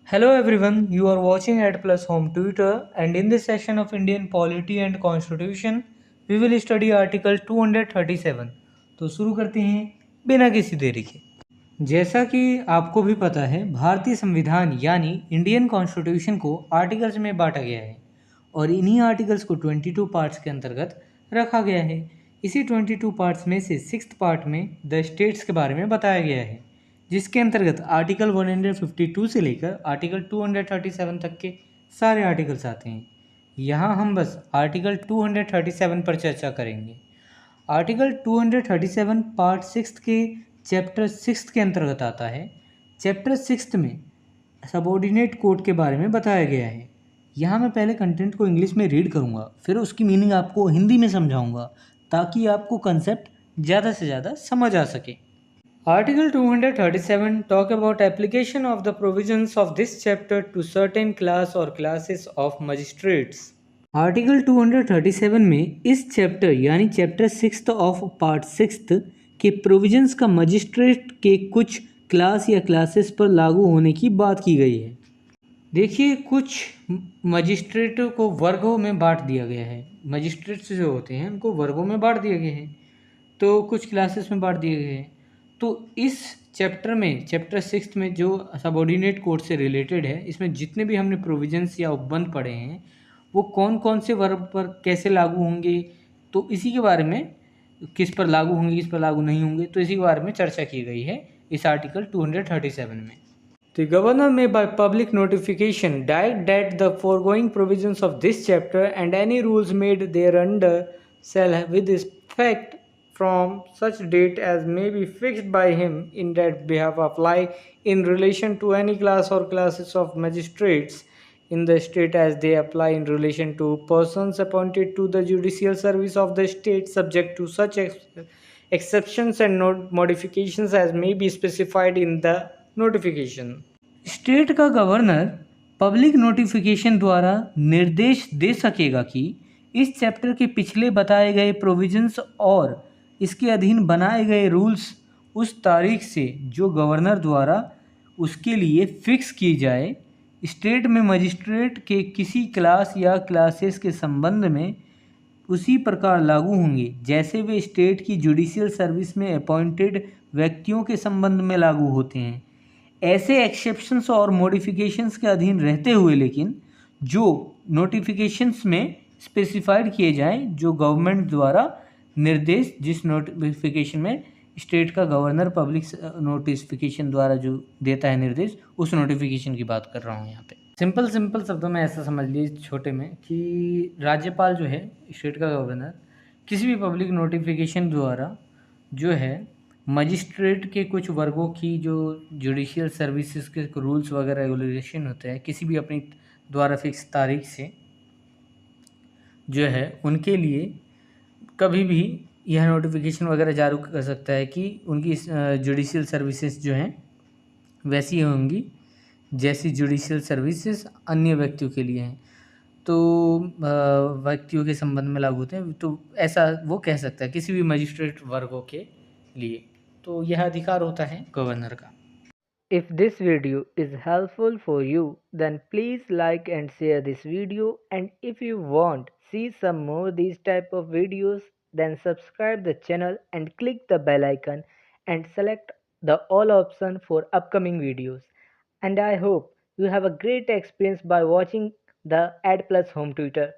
Hello everyone, you are watching at Plus Home Tutor, and in this session of Indian Polity and Constitution, we will study Article 237. तो शुरू करते हैं बिना किसी देरी के। जैसा कि आपको भी पता है, भारतीय संविधान यानी इंडियन कॉन्स्टिट्यूशन को आर्टिकल्स में बांटा गया है और इन्हीं आर्टिकल्स को 22 पार्ट्स के अंतर्गत रखा गया है। इसी 22 पार्ट्स में से 6th पार्ट में द स्टेट्स के बारे में बताया गया है, जिसके अंतर्गत आर्टिकल 152 से लेकर आर्टिकल 237 तक के सारे आर्टिकल्स आते हैं। यहाँ हम बस आर्टिकल 237 पर चर्चा करेंगे। आर्टिकल 237 पार्ट 6 के चैप्टर 6 के अंतर्गत आता है। चैप्टर 6 में सबऑर्डिनेट कोड के बारे में बताया गया है। यहाँ मैं पहले कंटेंट को इंग्लिश में रीड करूँगा, फिर उसकी मीनिंग आपको हिंदी में समझाऊँगा ताकि आपको कंसेप्ट ज़्यादा से ज़्यादा समझ आ सके। Article 237 talk about application of the provisions of this chapter to certain class or classes of magistrates. Article 237 में इस चैप्टर यानी चैप्टर 6 ऑफ पार्ट 6 के प्रोविजंस का मजिस्ट्रेट के कुछ क्लास या क्लासेस पर लागू होने की बात की गई है। देखिए, कुछ मजिस्ट्रेटों को वर्गों में बांट दिया गया है। मजिस्ट्रेट्स जो होते हैं उनको वर्गों में बांट दिया गया है, तो कुछ क्लासेस में बांट दिए गए हैं। तो इस चैप्टर में, चैप्टर 6 में जो सबऑर्डिनेट कोड से रिलेटेड है, इसमें जितने भी हमने प्रोविजंस या उपबंध पढ़े हैं वो कौन कौन से वर्ग पर कैसे लागू होंगे, तो इसी के बारे में, किस पर लागू होंगे किस पर लागू नहीं होंगे, तो इसी के बारे में चर्चा की गई है इस आर्टिकल 237 में। The governor may by public notification direct that the foregoing provisions of this chapter and any rules made thereunder shall with effect from such date as may be fixed by him in that behalf apply in relation to any class or classes of magistrates in the state as they apply in relation to persons appointed to the judicial service of the state subject to such exceptions and modifications as may be specified in the notification. State का governor public notification द्वारा निर्देश दे सकेगा कि इस chapter के पिछले बताए गए प्रोविजंस और इसके अधीन बनाए गए रूल्स उस तारीख से जो गवर्नर द्वारा उसके लिए फिक्स की जाए, स्टेट में मजिस्ट्रेट के किसी क्लास या क्लासेस के संबंध में उसी प्रकार लागू होंगे जैसे वे स्टेट की जुडिशियल सर्विस में अपॉइंटेड व्यक्तियों के संबंध में लागू होते हैं। ऐसे एक्सेप्शंस और मॉडिफिकेशंस के अधीन रहते हुए, लेकिन जो नोटिफिकेशंस में स्पेसिफाइड किए जाएं, जो गवर्नमेंट द्वारा निर्देश, जिस नोटिफिकेशन में स्टेट का गवर्नर पब्लिक नोटिफिकेशन द्वारा जो देता है निर्देश, उस नोटिफिकेशन की बात कर रहा हूँ यहाँ पे। सिंपल शब्दों में ऐसा समझ लीजिए छोटे में कि राज्यपाल जो है, स्टेट का गवर्नर, किसी भी पब्लिक नोटिफिकेशन द्वारा जो है मजिस्ट्रेट के कुछ वर्गों की जो जुडिशियल सर्विसेज के रूल्स वगैरह रेगुलेशन होते हैं, किसी भी अपनी द्वारा फिक्स तारीख से जो है उनके लिए कभी भी यह नोटिफिकेशन वगैरह जारी कर सकता है कि उनकी जुडिशियल सर्विसेज जो हैं वैसी होंगी जैसी जुडिशियल सर्विसेज अन्य व्यक्तियों के लिए हैं, तो व्यक्तियों के संबंध में लागू होते हैं, तो ऐसा वो कह सकता है किसी भी मजिस्ट्रेट वर्गों के लिए। तो यह अधिकार होता है गवर्नर का। If this video is helpful for you, then please like and share this video, and if you want see some more these type of videos, then subscribe the channel and click the bell icon and select the all option for upcoming videos. And I hope you have a great experience by watching the Ad Plus Home Tutor.